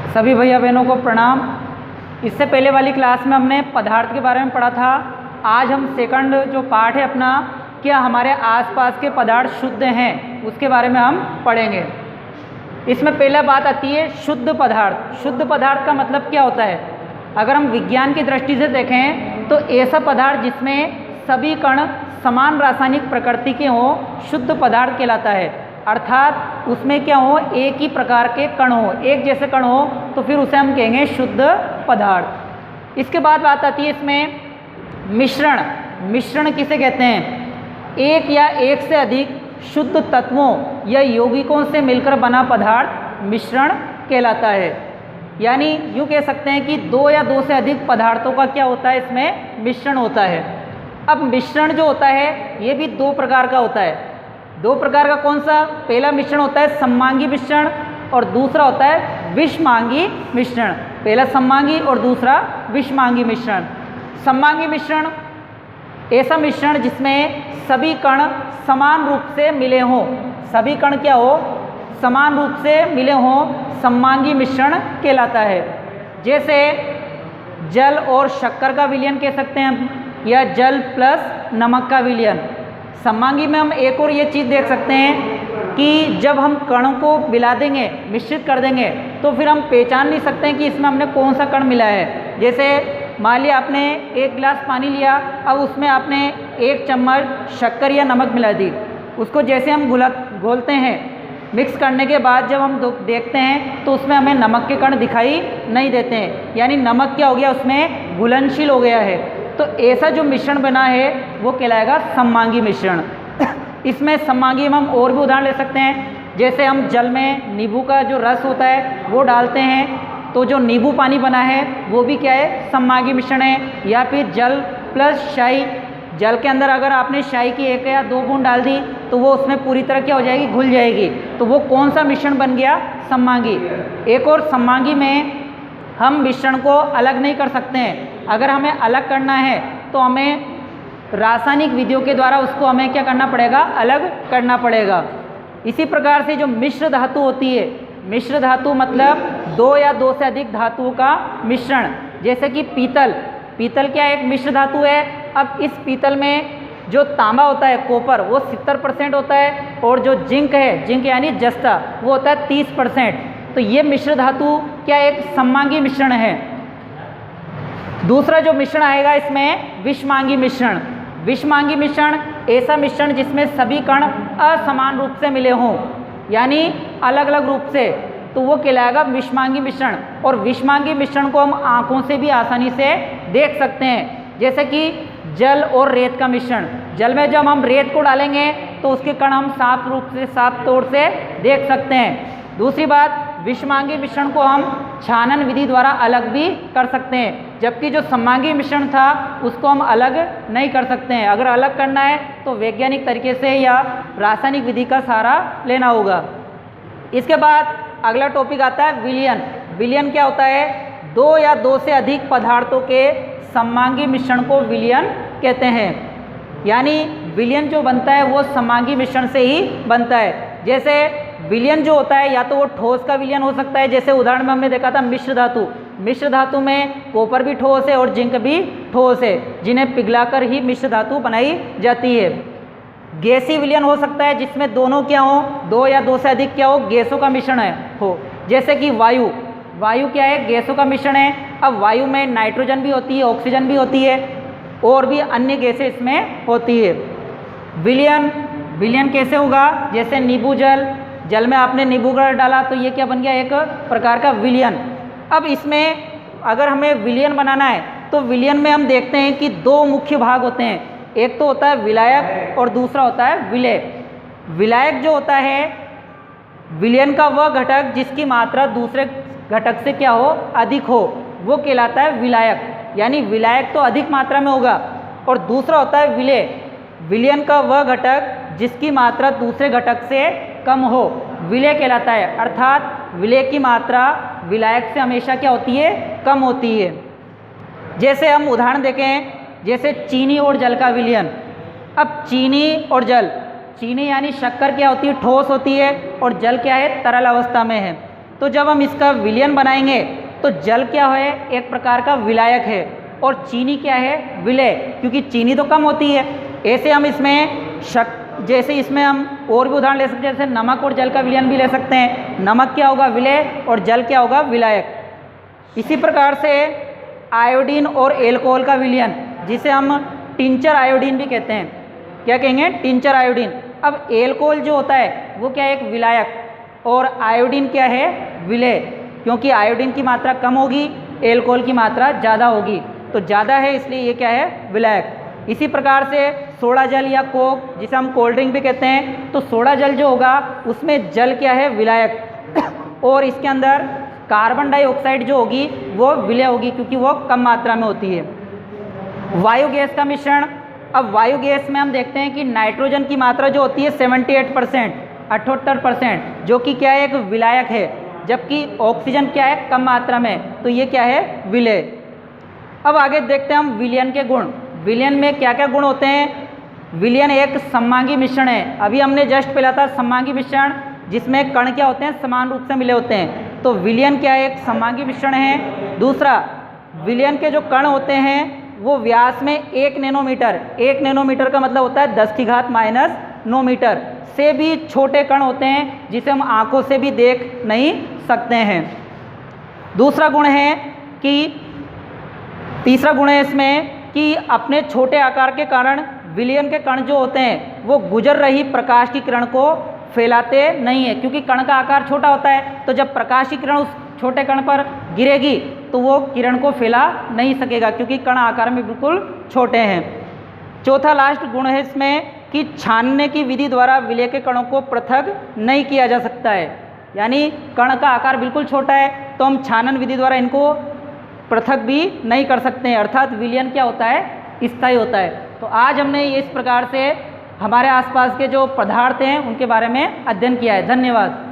सभी भैया बहनों को प्रणाम। इससे पहले वाली क्लास में हमने पदार्थ के बारे में पढ़ा था। आज हम सेकंड जो पार्ट है अपना, क्या हमारे आसपास के पदार्थ शुद्ध हैं, उसके बारे में हम पढ़ेंगे। इसमें पहला बात आती है शुद्ध पदार्थ। शुद्ध पदार्थ का मतलब क्या होता है? अगर हम विज्ञान की दृष्टि से देखें तो ऐसा पदार्थ जिसमें सभी कण समान रासायनिक प्रकृति के हों, शुद्ध पदार्थ कहलाता है। अर्थात उसमें क्या हो, एक ही प्रकार के कण हो, एक जैसे कण हो, तो फिर उसे हम कहेंगे शुद्ध पदार्थ। इसके बाद बात आती है इसमें मिश्रण। मिश्रण किसे कहते हैं? एक या एक से अधिक शुद्ध तत्वों या यौगिकों से मिलकर बना पदार्थ मिश्रण कहलाता है। यानी यूँ कह सकते हैं कि दो या दो से अधिक पदार्थों का क्या होता है, इसमें मिश्रण होता है। अब मिश्रण जो होता है ये भी दो प्रकार का होता है। दो प्रकार का कौन सा? पहला मिश्रण होता है सममांगी मिश्रण और दूसरा होता है विषमांगी मिश्रण। पहला सममांगी और दूसरा विषमांगी मिश्रण। सममांगी मिश्रण ऐसा मिश्रण जिसमें सभी कण समान रूप से मिले हों। सभी कण क्या हो, समान रूप से मिले हों, सममांगी मिश्रण कहलाता है। जैसे जल और शक्कर का विलयन कह सकते हैं हम, या जल प्लस नमक का विलयन। सममांगी में हम एक और ये चीज़ देख सकते हैं कि जब हम कणों को मिला देंगे, मिश्रित कर देंगे, तो फिर हम पहचान नहीं सकते हैं कि इसमें हमने कौन सा कण मिलाया है। जैसे मान लिया आपने एक गिलास पानी लिया, अब उसमें आपने एक चम्मच शक्कर या नमक मिला दी। उसको जैसे हम घोलते हैं, मिक्स करने के बाद जब हम देखते हैं तो उसमें हमें नमक के कण दिखाई नहीं देते हैं, यानी नमक क्या हो गया, उसमें घुलनशील हो गया है। तो ऐसा जो मिश्रण बना है वो कहलाएगा सममांगी मिश्रण। इसमें सममांगी में हम और भी उदाहरण ले सकते हैं। जैसे हम जल में नींबू का जो रस होता है वो डालते हैं, तो जो नींबू पानी बना है वो भी क्या है, सममांगी मिश्रण है। या फिर जल प्लस शाही, जल के अंदर अगर आपने शाही की एक या दो बूंद डाल दी तो वो उसमें पूरी तरह क्या हो जाएगी, घुल जाएगी। तो वो कौन सा मिश्रण बन गया, सममांगी। एक और सममांगी में हम मिश्रण को अलग नहीं कर सकते हैं। अगर हमें अलग करना है तो हमें रासायनिक विधियों के द्वारा उसको हमें क्या करना पड़ेगा, अलग करना पड़ेगा। इसी प्रकार से जो मिश्र धातु होती है, मिश्र धातु मतलब दो या दो से अधिक धातुओं का मिश्रण। जैसे कि पीतल, पीतल क्या एक मिश्र धातु है। अब इस पीतल में जो तांबा होता है, कॉपर, वो 70% होता है, और जो जिंक है, जिंक यानी जस्ता, वो होता है 30%। तो ये मिश्र धातु क्या एक सममांगी मिश्रण है। दूसरा जो मिश्रण आएगा इसमें विषमांगी मिश्रण। विषमांगी मिश्रण ऐसा मिश्रण जिसमें सभी कण असमान रूप से मिले हों, यानी अलग अलग रूप से, तो वो कहलाएगा विषमांगी मिश्रण। और विषमांगी मिश्रण को हम आंखों से भी आसानी से देख सकते हैं। जैसे कि जल और रेत का मिश्रण। जल में जब हम रेत को डालेंगे तो उसके कण हम साफ रूप से, साफ तौर से देख सकते हैं। दूसरी बात, विषमांगी मिश्रण को हम छानन विधि द्वारा अलग भी कर सकते हैं, जबकि जो सममांगी मिश्रण था उसको हम अलग नहीं कर सकते हैं। अगर अलग करना है तो वैज्ञानिक तरीके से या रासायनिक विधि का सहारा लेना होगा। इसके बाद अगला टॉपिक आता है विलयन। विलयन क्या होता है? दो या दो से अधिक पदार्थों के सममांगी मिश्रण को विलयन कहते हैं। यानी विलयन जो बनता है वो सममांगी मिश्रण से ही बनता है। जैसे विलयन जो होता है या तो वो ठोस का विलयन हो सकता है, जैसे उदाहरण में हमने देखा था मिश्र धातु। मिश्र धातु में कॉपर भी ठोस है और जिंक भी ठोस है, जिन्हें पिघलाकर ही मिश्र धातु बनाई जाती है। गैसीय विलयन हो सकता है जिसमें दोनों क्या हो, दो या दो से अधिक क्या हो, गैसों का मिश्रण हो। जैसे कि वायु, वायु क्या है, गैसों का मिश्रण है। अब वायु में नाइट्रोजन भी होती है, ऑक्सीजन भी होती है, और भी अन्य गैसें इसमें होती है। विलयन, विलयन कैसे होगा? जैसे नींबू जल, जल में आपने नींबू का डाला तो ये क्या बन गया, एक प्रकार का विलयन। अब इसमें अगर हमें विलयन बनाना है तो विलयन में हम देखते हैं कि दो मुख्य भाग होते हैं। एक तो होता है विलायक और दूसरा होता है विलेय। विलायक जो होता है, विलयन का वह घटक जिसकी मात्रा दूसरे घटक से क्या हो, अधिक हो, वो कहलाता है विलायक। यानी विलायक तो अधिक मात्रा में होगा। और दूसरा होता है विलेय। विलयन का वह घटक जिसकी मात्रा दूसरे घटक से कम हो, विलेय कहलाता है। अर्थात विलेय की मात्रा विलायक से हमेशा क्या होती है, कम होती है। जैसे हम उदाहरण देखें, जैसे चीनी और जल का विलयन। अब चीनी और जल, चीनी यानी शक्कर क्या होती है, ठोस होती है, और जल क्या है, तरल अवस्था में है। तो जब हम इसका विलयन बनाएंगे तो जल क्या है, एक प्रकार का विलायक है, और चीनी क्या है, विलय, क्योंकि चीनी तो कम होती है। ऐसे हम इसमें जैसे इसमें हम और भी उदाहरण ले सकते हैं, जैसे नमक और जल का विलयन भी ले सकते हैं। नमक क्या होगा, विलय, और जल क्या होगा, विलायक। इसी प्रकार से आयोडीन और एल्कोहल का विलयन, जिसे हम टिंचर आयोडीन भी कहते हैं। क्या कहेंगे, टिंचर आयोडीन। अब एल्कोहल जो होता है वो क्या है, एक विलायक, और आयोडीन क्या है, विलय, क्योंकि आयोडीन की मात्रा कम होगी, एल्कोहल की मात्रा ज़्यादा होगी, तो ज़्यादा है इसलिए ये क्या है, विलायक। इसी प्रकार से सोडा जल या कोक, जिसे हम कोल्ड ड्रिंक भी कहते हैं, तो सोडा जल जो होगा उसमें जल क्या है, विलायक, और इसके अंदर कार्बन डाइऑक्साइड जो होगी वो विलय होगी, क्योंकि वो कम मात्रा में होती है। वायु गैस का मिश्रण। अब वायु गैस में हम देखते हैं कि नाइट्रोजन की मात्रा जो होती है 78%, 78%, जो कि क्या है, एक विलायक है, जबकि ऑक्सीजन क्या है, कम मात्रा में, तो ये क्या है, विलय। अब आगे देखते हैं हम विलयन के गुण। विलयन में क्या क्या गुण होते हैं। विलयन एक सममांगी मिश्रण है। अभी हमने जस्ट पहला था सममांगी मिश्रण, जिसमें कण क्या होते हैं, समान रूप से मिले होते हैं, तो विलयन क्या है, एक सममांगी मिश्रण है। दूसरा, विलयन के जो कण होते हैं वो व्यास में 1 नैनोमीटर, 1 नैनोमीटर का मतलब होता है 10⁻⁹ मीटर से भी छोटे कण होते हैं, जिसे हम आंखों से भी देख नहीं सकते हैं। दूसरा गुण है कि, तीसरा गुण है इसमें कि अपने छोटे आकार के कारण विलयन के कण जो होते हैं वो गुजर रही प्रकाश की किरण को फैलाते नहीं है, क्योंकि कण का आकार छोटा होता है, तो जब प्रकाश की किरण उस छोटे कण पर गिरेगी तो वो किरण को फैला नहीं सकेगा, क्योंकि कण आकार में बिल्कुल छोटे हैं। चौथा लास्ट गुण है इसमें कि छानने की विधि द्वारा विलय के कणों को पृथक नहीं किया जा सकता है, यानी कण का आकार बिल्कुल छोटा है तो हम छानन विधि द्वारा इनको पृथक भी नहीं कर सकते हैं, अर्थात विलयन क्या होता है, स्थायी होता है। तो आज हमने इस प्रकार से हमारे आसपास के जो पदार्थ हैं उनके बारे में अध्ययन किया है। धन्यवाद।